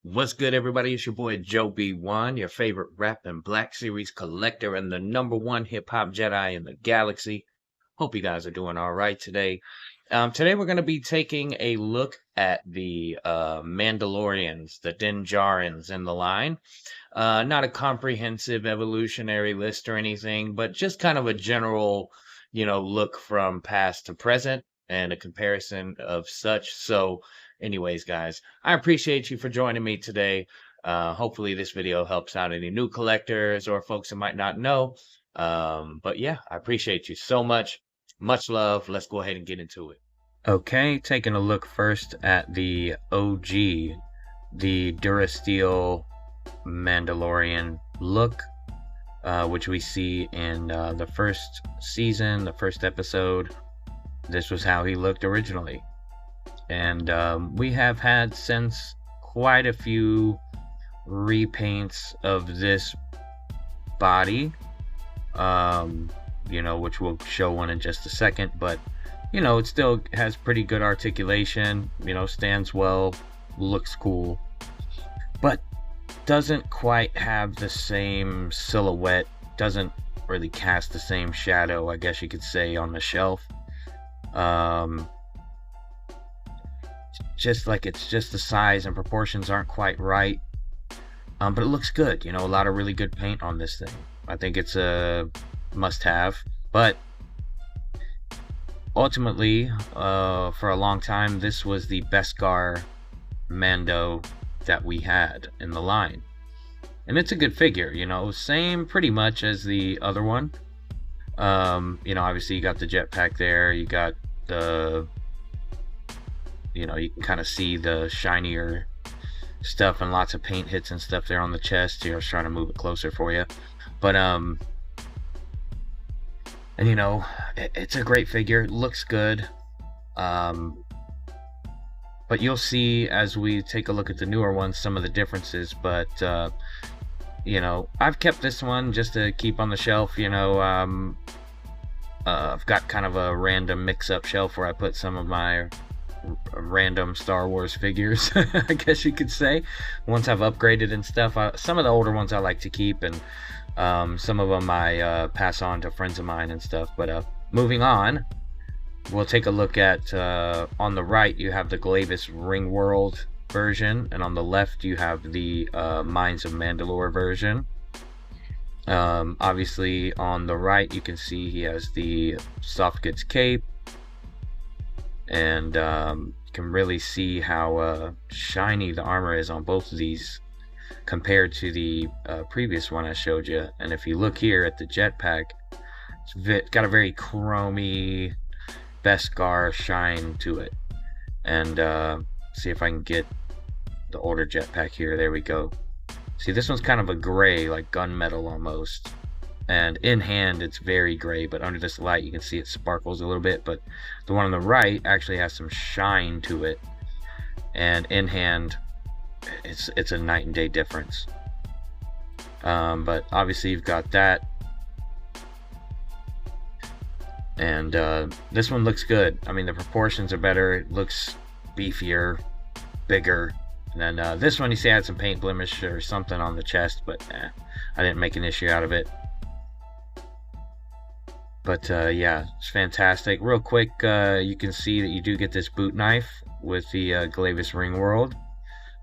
What's good, everybody? It's your boy Joe B1, your favorite rap and Black Series collector and the #1 hip hop Jedi in the galaxy. Hope you guys are doing all right today. Today we're going to be taking a look at the Mandalorians, the Din Djarins in the line. Not a comprehensive evolutionary list or anything, but just kind of a general, look from past to present and a comparison of such. So, anyways, guys, I appreciate you for joining me today. Hopefully, this video helps out any new collectors or folks that might not know. But yeah, I appreciate you so much. Much love. Let's go ahead and get into it. Okay, taking a look first at the OG, the Durasteel Mandalorian look, which we see in the first season, the first episode. This was how he looked originally. And we have had since quite a few repaints of this body, which we'll show one in just a second, but it still has pretty good articulation, stands well, looks cool, but doesn't quite have the same silhouette, doesn't really cast the same shadow, I guess you could say, on the shelf. Just like it's just the size and proportions aren't quite right, but it looks good. A lot of really good paint on this thing. I think it's a must-have, but ultimately, for a long time, this was the Beskar Mando that we had in the line, and it's a good figure. Same pretty much as the other one. Obviously you got the jetpack there, you got the you can kind of see the shinier stuff and lots of paint hits and stuff there on the chest. I was trying to move it closer for you, but it's a great figure. It looks good, but you'll see as we take a look at the newer ones some of the differences. But I've kept this one just to keep on the shelf. I've got kind of a random mix-up shelf where I put some of my random Star Wars figures, I guess you could say. Once I've upgraded and stuff, some of the older ones I like to keep, and some of them I pass on to friends of mine and stuff. But moving on, we'll take a look at on the right you have the Glavis Ringworld version, and on the left you have the Mines of Mandalore version. Obviously on the right you can see he has the soft goods cape, and you can really see how shiny the armor is on both of these compared to the previous one I showed you. And if you look here at the jetpack, it's got a very chromy Beskar shine to it. And see if I can get the older jetpack here. There we go. See, this one's kind of a gray, like gunmetal almost. And in hand it's very gray, but under this light you can see it sparkles a little bit. But the one on the right actually has some shine to it, and in hand it's a night and day difference. But obviously you've got that, and this one looks good. I mean, the proportions are better, it looks beefier, bigger. And then this one, you see I had some paint blemish or something on the chest, but I didn't make an issue out of it. But yeah, it's fantastic. Real quick, you can see that you do get this boot knife with the Glavis Ringworld.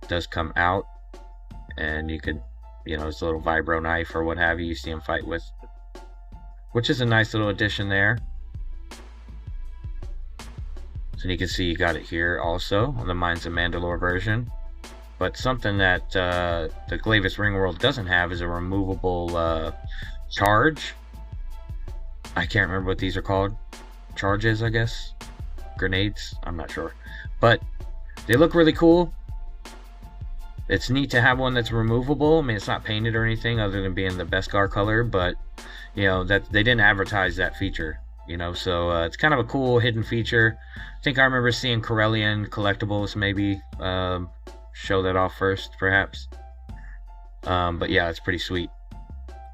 It does come out, and you could, it's a little vibro knife or what have you see him fight with, which is a nice little addition there. So you can see you got it here also on the Mines of Mandalore version. But something that the Glavis Ringworld doesn't have is a removable charge. I can't remember what these are called. Charges, I guess. Grenades, I'm not sure. But they look really cool. It's neat to have one that's removable. I mean, it's not painted or anything other than being the Beskar color, but that they didn't advertise that feature. So it's kind of a cool hidden feature. I think I remember seeing Corellian Collectibles maybe show that off first, perhaps. But yeah, it's pretty sweet.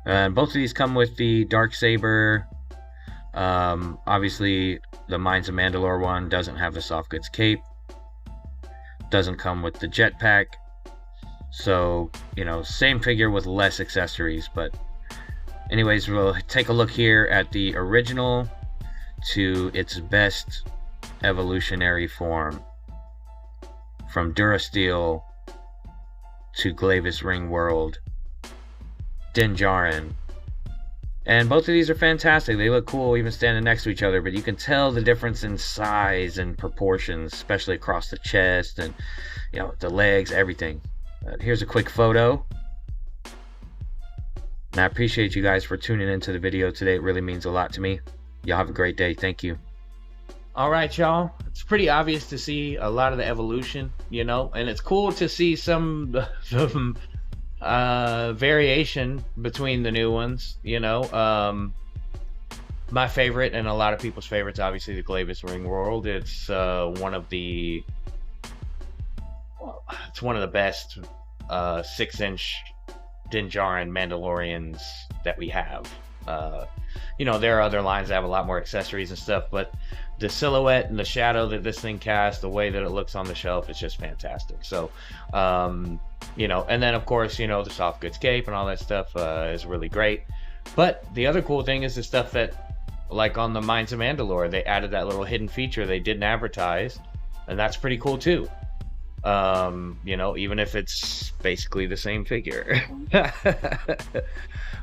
Both of these come with the Darksaber. Obviously the Mines of Mandalore one doesn't have the soft goods cape, doesn't come with the jetpack, So, you know, same figure with less accessories. But anyways, we'll take a look here at the original to its best evolutionary form, from Durasteel to Glavis Ringworld, Din Djarin. And both of these are fantastic. They look cool even standing next to each other, but you can tell the difference in size and proportions, especially across the chest and, you know, the legs, everything. Here's a quick photo. And I appreciate you guys for tuning into the video today. It really means a lot to me. Y'all have a great day. Thank you. All right, y'all. It's pretty obvious to see a lot of the evolution, you know, and it's cool to see some variation between the new ones, you know. My favorite, and a lot of people's favorites, obviously the Glavis Ringworld. It's one of the best 6-inch Din Djarin Mandalorians that we have. You know, there are other lines that have a lot more accessories and stuff, but the silhouette and the shadow that this thing casts, the way that it looks on the shelf, is just fantastic. So, you know, and then of course, you know, the soft goods cape and all that stuff is really great. But the other cool thing is the stuff that, like on the Mines of Mandalore, they added that little hidden feature they didn't advertise, and that's pretty cool too. You know, even if it's basically the same figure.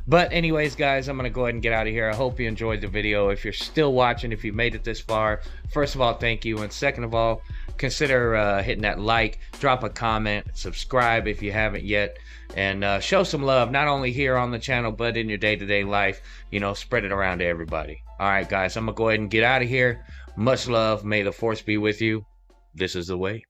But anyways, guys, I'm gonna go ahead and get out of here. I hope you enjoyed the video. If you're still watching, if you made it this far, first of all, thank you, and second of all, consider hitting that like, drop a comment, subscribe if you haven't yet, and show some love, not only here on the channel but in your day-to-day life. You know, spread it around to everybody. All right, guys, I'm gonna go ahead and get out of here. Much love. May the force be with you. This is the way.